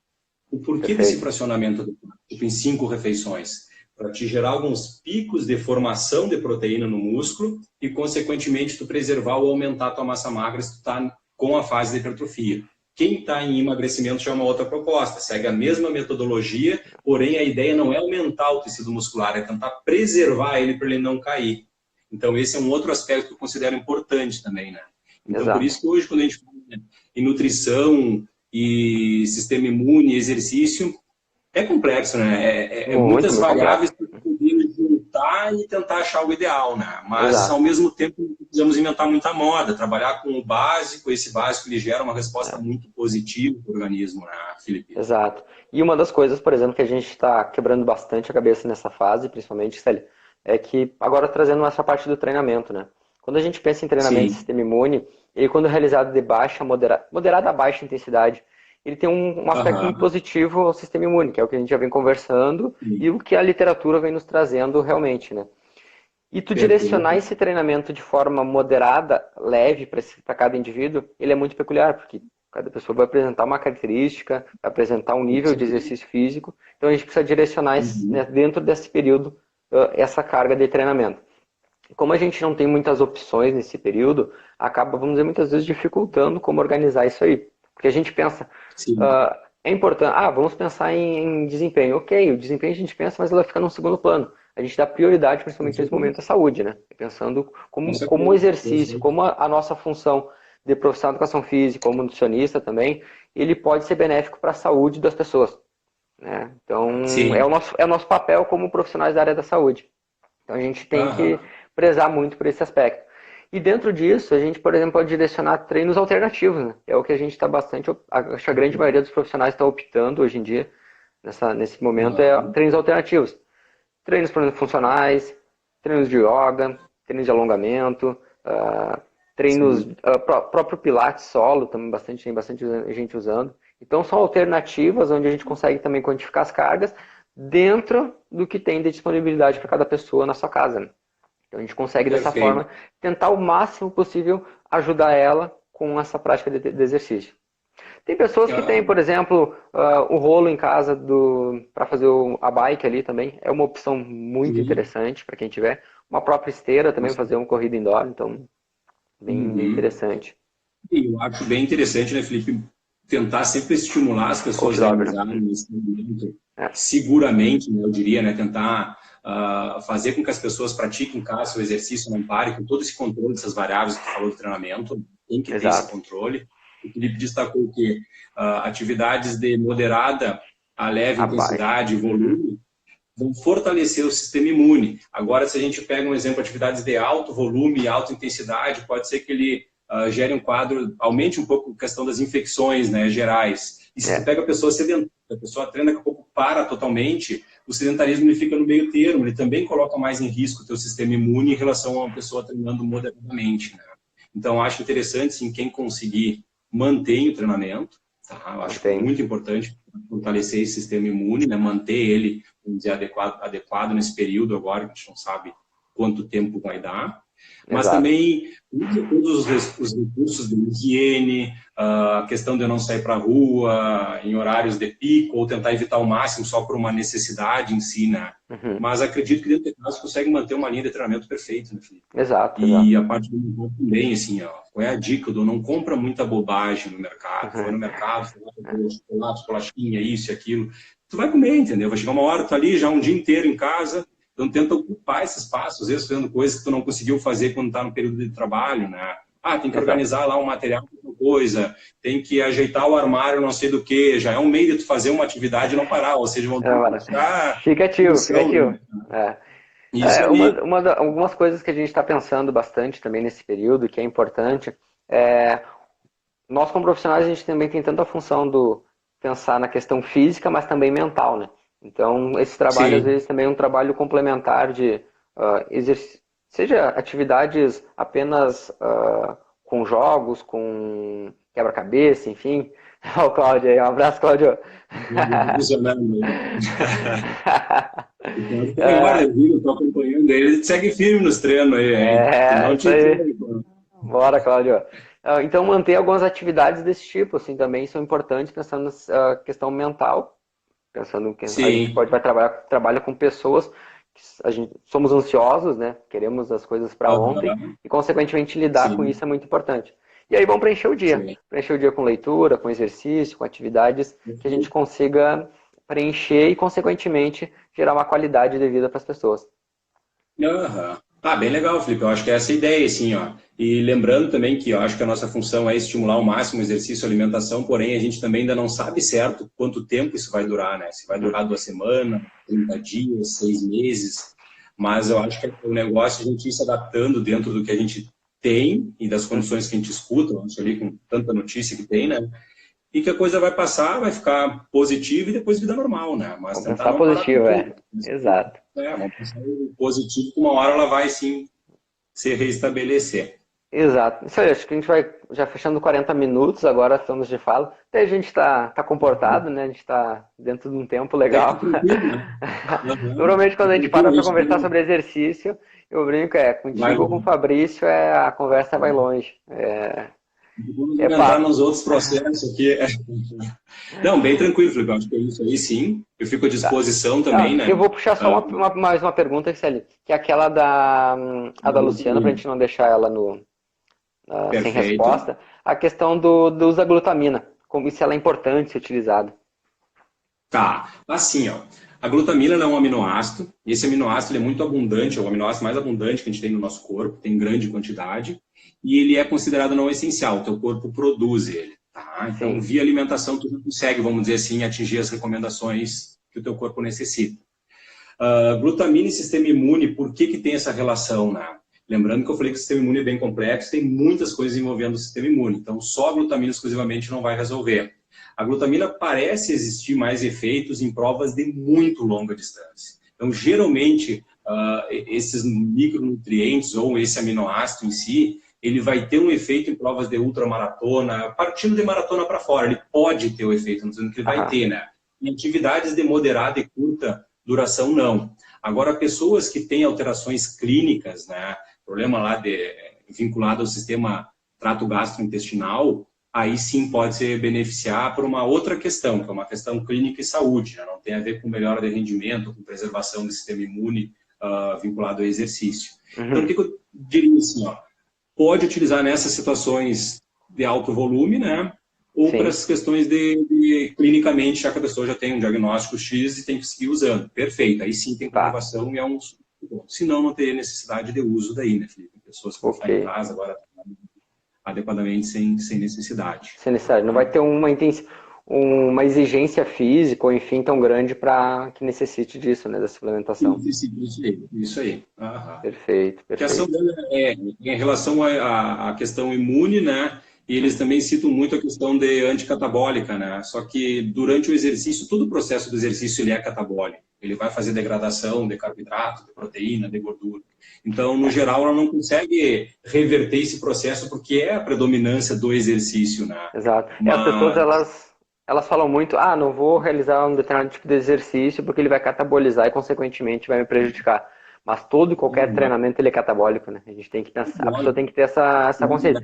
O porquê desse fracionamento adequado? Tipo, em 5 refeições. Para te gerar alguns picos de formação de proteína no músculo e, consequentemente, tu preservar ou aumentar a tua massa magra se tu está com a fase de hipertrofia. Quem está em emagrecimento já é uma outra proposta, segue a mesma metodologia, porém a ideia não é aumentar o tecido muscular, é tentar preservar ele para ele não cair. Então esse é um outro aspecto que eu considero importante também, né? Então por isso que hoje quando a gente fala em nutrição e sistema imune, exercício, é complexo, né? É muitas variáveis para poder juntar e tentar achar o ideal, né? Mas, ao mesmo tempo, precisamos inventar muita moda, trabalhar com o básico, esse básico ele gera uma resposta muito positiva para o organismo, né, Felipe? Exato. E uma das coisas, por exemplo, que a gente está quebrando bastante a cabeça nessa fase, principalmente, Célia, é que, agora trazendo essa parte do treinamento, né? Quando a gente pensa em treinamento de sistema imune, ele quando é realizado de moderada a baixa intensidade, ele tem um aspecto muito positivo ao sistema imune, que é o que a gente já vem conversando e o que a literatura vem nos trazendo realmente, né? E tu direcionar esse treinamento de forma moderada, leve para cada indivíduo, ele é muito peculiar, porque cada pessoa vai apresentar uma característica, vai apresentar um nível de exercício físico, então a gente precisa direcionar né, dentro desse período essa carga de treinamento. Como a gente não tem muitas opções nesse período, acaba, vamos dizer, muitas vezes dificultando como organizar isso aí. Porque a gente pensa, é importante, vamos pensar em desempenho. Ok, o desempenho a gente pensa, mas ela fica num segundo plano. A gente dá prioridade, principalmente nesse momento, à saúde, né? Pensando como o exercício, como a nossa função de profissional de educação física, como nutricionista também, ele pode ser benéfico para a saúde das pessoas. Né? Então, é o nosso papel como profissionais da área da saúde. Então, a gente tem que prezar muito por esse aspecto. E dentro disso, a gente, por exemplo, pode direcionar treinos alternativos, né? É o que a gente está bastante, acho que a grande maioria dos profissionais está optando hoje em dia, nesse momento, é treinos alternativos. Treinos, por exemplo, funcionais, treinos de yoga, treinos de alongamento, treinos, próprio pilates solo, também tem bastante gente usando. Então, são alternativas onde a gente consegue também quantificar as cargas dentro do que tem de disponibilidade para cada pessoa na sua casa, né? Então a gente consegue dessa forma tentar o máximo possível ajudar ela com essa prática de exercício. Tem pessoas que têm, por exemplo, o rolo em casa para fazer a bike ali também. É uma opção muito interessante para quem tiver. Uma própria esteira também, fazer uma corrida indoor. Então, bem interessante. Eu acho bem interessante, né, Felipe? tentar sempre estimular as pessoas a droga, né? usarem esse movimento seguramente, né, eu diria, né, tentar fazer com que as pessoas pratiquem em casa o exercício, não pare, com todo esse controle dessas variáveis que tu falou do treinamento, tem que ter esse Exato. controle. O Felipe destacou que atividades de moderada a leve intensidade e volume vão fortalecer o sistema imune. Agora, se a gente pega um exemplo, atividades de alto volume e alta intensidade, pode ser que ele gere um quadro, aumente um pouco a questão das infecções, né, gerais. E se tu pega a pessoa sedentária, a pessoa treina, daqui a pouco para totalmente, o sedentarismo ele fica no meio termo, ele também coloca mais em risco o teu sistema imune em relação a uma pessoa treinando moderadamente, né? Então, acho interessante, sim, quem conseguir manter o treinamento, tá? Eu acho muito importante fortalecer esse sistema imune, né? Manter ele, vamos dizer, adequado nesse período agora, que a gente não sabe quanto tempo vai dar. Mas também usa todos os recursos de higiene, a questão de eu não sair para a rua em horários de pico, ou tentar evitar ao máximo só por uma necessidade em si, né? Mas acredito que dentro de casa consegue manter uma linha de treinamento perfeita, né, Felipe? E a parte do meu também, assim, ó, qual é a dica? Não compra muita bobagem no mercado. Foi no mercado, foi lá, chocolate, bolachinha, isso e aquilo. Tu vai comer, entendeu? Vai chegar uma hora, tu ali já um dia inteiro em casa. Então, tenta ocupar esse espaço, às vezes fazendo coisas que tu não conseguiu fazer quando está no período de trabalho, né? Tem que organizar lá um material, alguma coisa, tem que ajeitar o armário, não sei do que, já é um meio de tu fazer uma atividade e não parar, ou seja, vão fica ativo, fica ativo. Algumas coisas que a gente está pensando bastante também nesse período, que é importante, nós como profissionais, a gente também tem tanto a função do pensar na questão física, mas também mental, né? Então, esse trabalho, às vezes, também é um trabalho complementar de seja atividades apenas com jogos, com quebra-cabeça, enfim. Olha o Cláudio aí, um abraço, Cláudio. Eu tô acompanhando ele, segue firme nos treinos aí, hein? Isso aí. Bora, Cláudio. Então, manter algumas atividades desse tipo, assim, também são importantes, pensando na questão mental. Pensando que a gente trabalha com pessoas que somos ansiosos, né? Queremos as coisas para ontem e, consequentemente, lidar com isso é muito importante. E aí vamos preencher o dia. Preencher o dia com leitura, com exercício, com atividades que a gente consiga preencher e, consequentemente, gerar uma qualidade de vida para as pessoas. Bem legal, Felipe. Eu acho que é essa a ideia, assim, ó. E lembrando também que eu acho que a nossa função é estimular ao máximo o exercício e alimentação, porém a gente também ainda não sabe certo quanto tempo isso vai durar, né? Se vai durar 2 semanas, 30 dias, 6 meses. Mas eu acho que o negócio é a gente ir se adaptando dentro do que a gente tem e das condições que a gente escuta, vamos ali com tanta notícia que tem, né? E que a coisa vai passar, vai ficar positiva e depois vida normal, né? Mas vamos tentar não positivo, Exato. Vamos pensar em positivo, que uma hora ela vai, sim, se reestabelecer. Exato. Isso aí, acho que a gente vai já fechando 40 minutos, agora estamos de fala. Até a gente está comportado, né? A gente está dentro de um tempo legal. Normalmente, quando a gente para para conversar sobre exercício, eu brinco, contigo ou com o Fabrício, a conversa vai longe. Vamos entrar nos outros processos aqui. Não, bem tranquilo, Felipe. Acho que é isso aí, sim. Eu fico à disposição também, né? Eu vou puxar só mais uma pergunta, que é aquela da Luciana, para a gente não deixar ela sem resposta. A questão do uso da glutamina, como se ela é importante ser utilizada. Assim, ó. A glutamina é um aminoácido, e esse aminoácido é muito abundante, é o aminoácido mais abundante que a gente tem no nosso corpo, tem grande quantidade, e ele é considerado não essencial, o teu corpo produz ele, tá? Então, via alimentação, tu não consegue, vamos dizer assim, atingir as recomendações que o teu corpo necessita. Glutamina e sistema imune, por que tem essa relação, né? Lembrando que eu falei que o sistema imune é bem complexo, tem muitas coisas envolvendo o sistema imune, então só a glutamina exclusivamente não vai resolver. A glutamina parece existir mais efeitos em provas de muito longa distância. Então, geralmente, esses micronutrientes ou esse aminoácido em si, ele vai ter um efeito em provas de ultramaratona, partindo de maratona para fora. Ele pode ter o efeito, não dizendo que ele vai ter, né? Em atividades de moderada e curta duração, não. Agora, pessoas que têm alterações clínicas, né? Problema lá vinculado ao sistema trato gastrointestinal, aí sim pode se beneficiar por uma outra questão, que é uma questão clínica e saúde, né? Não tem a ver com melhora de rendimento, com preservação do sistema imune vinculado ao exercício. Então, o que eu diria assim, ó, pode utilizar nessas situações de alto volume, né? ou para Sim. as questões clinicamente, já que a pessoa já tem um diagnóstico X e tem que seguir usando. Perfeito, aí sim tem Tá. comprovação e é um bom. Senão não teria necessidade de uso daí, né, Felipe? Pessoas que vão Ok. ficar em casa agora adequadamente sem necessidade. Se necessário. Não vai Tá? ter uma exigência física ou enfim tão grande para que necessite disso, né, da suplementação. Isso aí. Isso aí. Aham. Perfeito, Que a ação perfeito. dela é em relação à questão imune, né? E eles Uhum. também citam muito a questão de anticatabólica, né? Só que durante o exercício, todo o processo do exercício ele é catabólico. Ele vai fazer degradação de carboidrato, de proteína, de gordura. Então, no geral, ela não consegue reverter esse processo porque é a predominância do exercício, né? Exato. As pessoas, Mas elas falam muito, não vou realizar um determinado tipo de exercício porque ele vai catabolizar e, consequentemente, vai me prejudicar. Mas todo e qualquer treinamento ele é catabólico, né? A gente tem que pensar, a pessoa tem que ter essa consciência.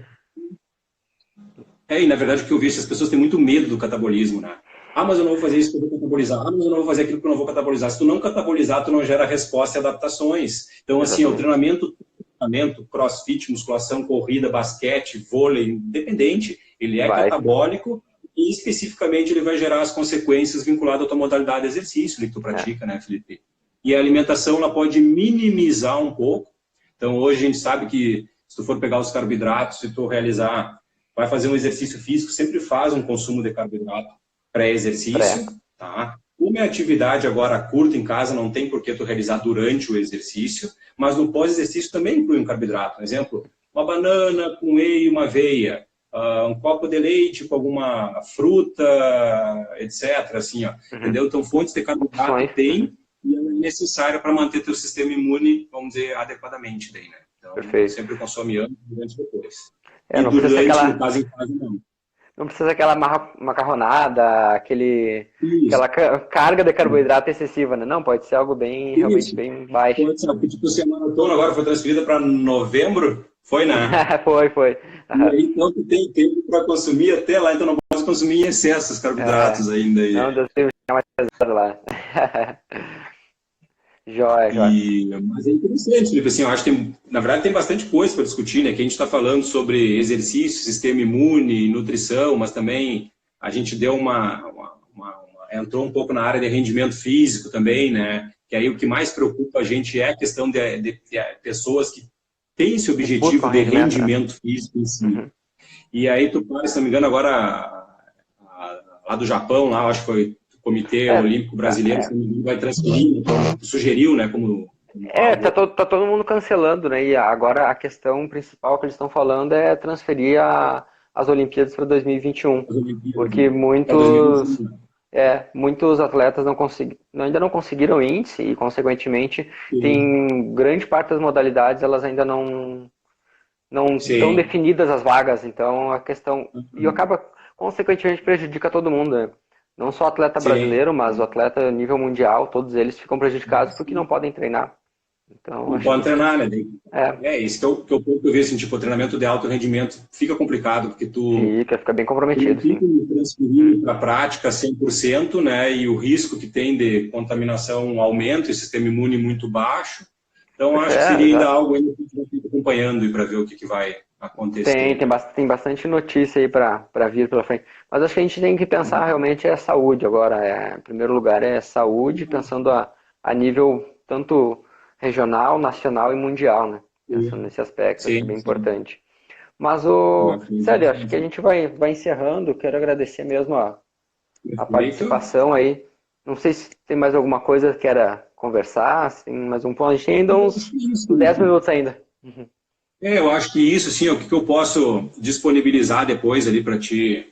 e na verdade o que eu vejo, as pessoas têm muito medo do catabolismo, né? Ah, mas eu não vou fazer isso porque eu vou catabolizar. Ah, mas eu não vou fazer aquilo porque eu não vou catabolizar. Se tu não catabolizar, tu não gera resposta e adaptações. Então, assim, o Exatamente. treinamento, crossfit, musculação, corrida, basquete, vôlei, independente, ele é Vai. catabólico e especificamente ele vai gerar as consequências vinculadas à tua modalidade de exercício que tu É. pratica, né, Felipe? E a alimentação, ela pode minimizar um pouco. Então, hoje a gente sabe que se tu for pegar os carboidratos, se tu vai fazer um exercício físico, sempre faz um consumo de carboidrato Pré. pré-exercício, tá? Uma atividade agora curta em casa, não tem por que tu realizar durante o exercício, mas no pós-exercício também inclui um carboidrato. Por exemplo, uma banana com whey e uma aveia, um copo de leite com alguma fruta, etc. Assim, ó, Uhum. entendeu? Então, fontes de carboidrato Opções. Uhum. tem e ela é necessária para manter teu sistema imune, vamos dizer, adequadamente daí, né? Então, Perfeito. sempre consome antes, durante e depois. É, E não precisa ser durante, no aquela, caso, em casa, não. não precisa ser aquela macarronada, Isso. aquela carga de carboidrato excessiva, né? Não, pode ser algo bem, realmente Isso. bem baixo. Pode ser, porque tipo, se a maratona agora foi transferida para novembro, foi, né? Foi, foi. E Aham. aí, então, tu tem tempo para consumir até lá, então não pode consumir em excesso os É, carboidratos ainda. não, Deus tem mais pesado lá. Joia, joia. Mas é interessante, Felipe, assim, eu acho que na verdade tem bastante coisa para discutir, né? Que a gente está falando sobre exercício, sistema imune, nutrição, mas também a gente deu entrou um pouco na área de rendimento físico também, né? Que aí o que mais preocupa a gente é a questão de pessoas que têm esse Que objetivo buscam de rendimento, né? rendimento físico em si. Uhum. E aí tu para, se não me engano, agora lá do Japão, lá, acho que foi o Comitê É, Olímpico tá, Brasileiro, se não me engano, vai transferir, então, sugeriu, né, como algo. tá todo mundo cancelando, né? E agora a questão principal que eles estão falando é transferir as Olimpíadas para 2021. As Olimpíadas, Porque né? Para 2021, né? muitos atletas ainda não conseguiram índice e, consequentemente, Sim, tem grande parte das modalidades, elas ainda não estão sim. definidas as vagas, então a questão e acaba consequentemente prejudica todo mundo, né? Não só o atleta Sim. brasileiro, mas o atleta a nível mundial, todos eles ficam prejudicados porque não podem treinar. Então Não acho que pode isso treinar, né? é, É isso que eu ponto que eu vejo, assim, tipo, o treinamento de alto rendimento fica complicado, porque fica bem tu não comprometido, tem sim. como transferir para a prática 100%, né? E o risco que tem de contaminação aumenta, e o sistema imune muito baixo. Então, acho que seria ainda Exato. algo ainda que a gente vai ter que ir acompanhando e para ver o que vai Tem, acontecer, tem, né? tem bastante notícia aí para vir pela frente. Mas acho que a gente tem que pensar realmente saúde agora. Em primeiro lugar é saúde, pensando a nível tanto regional, nacional e mundial, né? Pensando Sim, nesse aspecto, acho que é sim. bem Sim. importante. Mas, Na frente Célio, das acho que a coisas. gente vai encerrando. Quero agradecer mesmo a Perfeito. participação aí. Não sei se tem mais alguma coisa que queira conversar, se tem mais um ponto. A gente tem ainda Eu acho uns, que é isso, uns 10 Felipe. minutos ainda. Uhum. Eu acho que isso, sim, é o que eu posso disponibilizar depois ali para ti,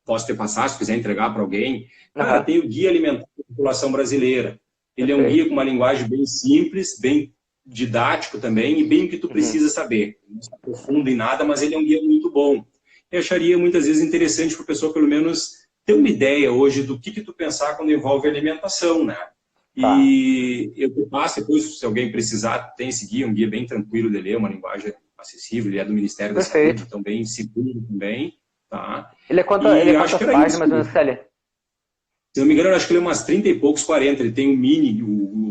posso te passar, se quiser entregar para alguém. Cara, Aham, tem o Guia Alimentar da População Brasileira. Ele é um guia perfeito. com uma linguagem bem simples, bem didático também, e bem o que tu Uhum. precisa saber. Não se aprofunda em nada, mas ele é um guia muito bom. Eu acharia muitas vezes interessante para a pessoa, pelo menos, ter uma ideia hoje do que tu pensar quando envolve alimentação, né? Tá. E eu te passo depois, se alguém precisar, tem esse guia, um guia bem tranquilo de ler, uma linguagem acessível, ele é do Ministério da Saúde, Perfeito. então bem seguro também, tá? Ele é E acho que quantas era páginas, mais ou isso. menos, Célia? Se não me engano, eu acho que ele é umas 30 e poucos, 40. Ele tem o mini,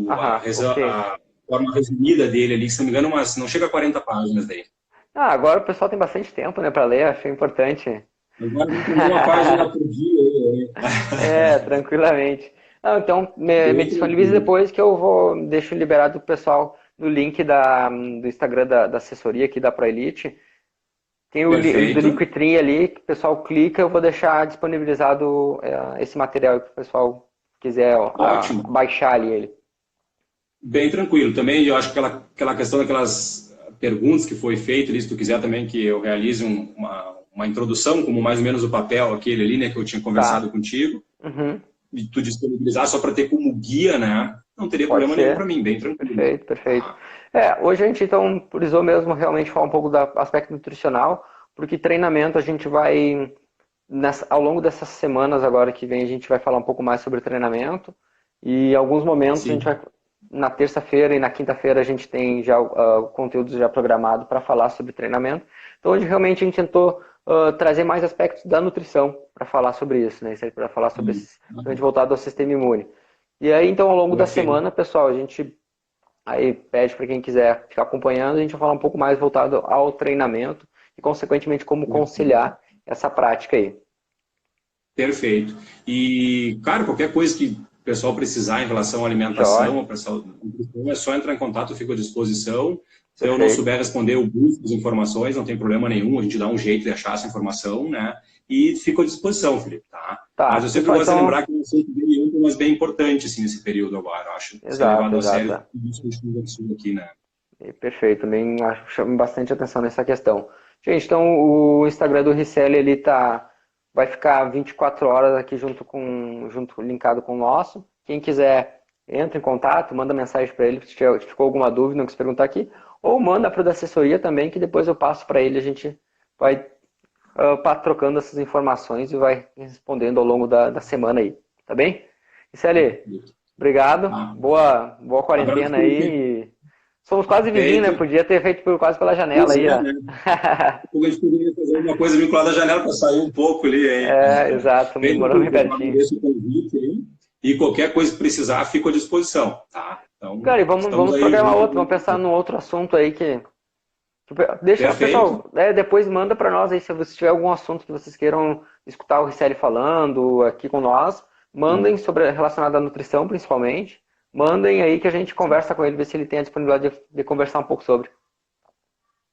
Aham, ok. a forma resumida dele ali, que se não me engano, não chega a 40 páginas daí. Agora o pessoal tem bastante tempo, né, para ler, acho importante. Agora não tem uma página por dia aí. Tranquilamente. Não, então, me Bem disponibilize tranquilo. depois que eu deixo liberado o pessoal no link do Instagram da assessoria aqui da ProElite. Tem o do Perfeito. Liquidtree ali, que o pessoal clica, eu vou deixar disponibilizado esse material para o pessoal quiser Ótimo. baixar ali ele. Bem tranquilo. Também eu acho que aquela questão daquelas perguntas que foi feita, ali, se tu quiser também que eu realize uma introdução, como mais ou menos o papel aquele ali, né, que eu tinha conversado Tá. contigo, Uhum. e tu disponibilizar só para ter como guia, né? Não teria Pode problema nenhum para ser. mim, bem tranquilo. Perfeito, perfeito. Tá? Hoje a gente então precisou mesmo realmente falar um pouco do aspecto nutricional, porque treinamento a gente vai, ao longo dessas semanas agora que vem, a gente vai falar um pouco mais sobre treinamento. E em alguns momentos a gente Sim. vai, na terça-feira e na quinta-feira a gente tem já conteúdo já programado para falar sobre treinamento. Então hoje realmente a gente tentou trazer mais aspectos da nutrição para falar sobre isso, né? Para falar sobre esse, voltado ao sistema imune. E aí, então, ao longo da Perfeito. semana, pessoal, a gente aí pede para quem quiser ficar acompanhando, a gente vai falar um pouco mais voltado ao treinamento e, consequentemente, como conciliar essa prática aí. Perfeito. E, cara, qualquer coisa que o pessoal precisar em relação à alimentação, Joia, o pessoal, é só entrar em contato, eu fico à disposição. Se eu não perfeito. souber responder, eu busco as informações, não tem problema nenhum, a gente dá um jeito de achar essa informação, né? E fico à disposição, Felipe, tá? Tá, Mas eu sempre pessoal, gosto de então, lembrar que é um assunto bem amplo, mas bem importante, assim, nesse período agora, eu acho. Ser exato, levado a exato. sério tudo isso que a gente conversou aqui, né? Perfeito, também acho, chama bastante atenção nessa questão. Gente, então o Instagram do Ricelli ele vai ficar 24 horas aqui junto linkado com o nosso. Quem quiser, entra em contato, manda mensagem para ele se ficou alguma dúvida, não quis perguntar aqui, ou manda para o da assessoria também, que depois eu passo para ele, a gente vai trocando essas informações e vai respondendo ao longo da semana aí, tá bem? Ricelli, obrigado, Tá? boa Abraço, quarentena Felipe. aí. Somos quase vizinhos, né? Feito. Podia ter feito quase pela janela Pois aí, é, ó. né? A gente poderia fazer alguma coisa vinculada à janela para sair um pouco ali, hein? Exato, Bem moramos tranquilo, bem pessoal. pertinho. Agradeço o convite aí. E qualquer coisa que precisar, fico à disposição, tá? Então, Cara, e estamos vamos aí programar juntos. outro, vamos pensar num outro assunto aí deixa, Perfeito? pessoal, depois manda pra nós aí, se você tiver algum assunto que vocês queiram escutar o Ricelli falando aqui com nós, mandem sobre relacionado à nutrição, principalmente. Mandem aí que a gente conversa com ele, ver se ele tem a disponibilidade de conversar um pouco sobre.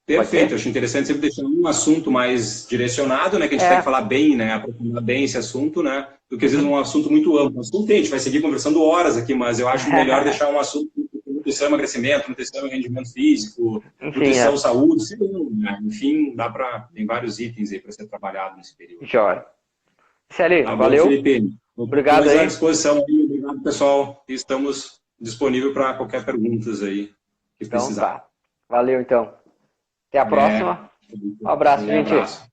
Pode Perfeito. ser? Acho interessante sempre deixar um assunto mais direcionado, né? Que a gente consegue É. falar bem, né? Aprofundar bem esse assunto, né? Do que às vezes Uhum. um assunto muito amplo. O assunto tem, a gente vai seguir conversando horas aqui, mas eu acho melhor deixar um assunto nutrição e emagrecimento, nutrição e rendimento físico, Enfim, nutrição e saúde, sei lá, né? Enfim, tem vários itens aí para ser trabalhado nesse período. Jóia. Ricelli, Tá bom, valeu. Felipe? Qualquer Obrigado coisa à aí. disposição aí. Obrigado, pessoal. Estamos disponíveis para qualquer perguntas aí que Então precisar. tá. Valeu então. Até a É, próxima. Um abraço, um gente. abraço.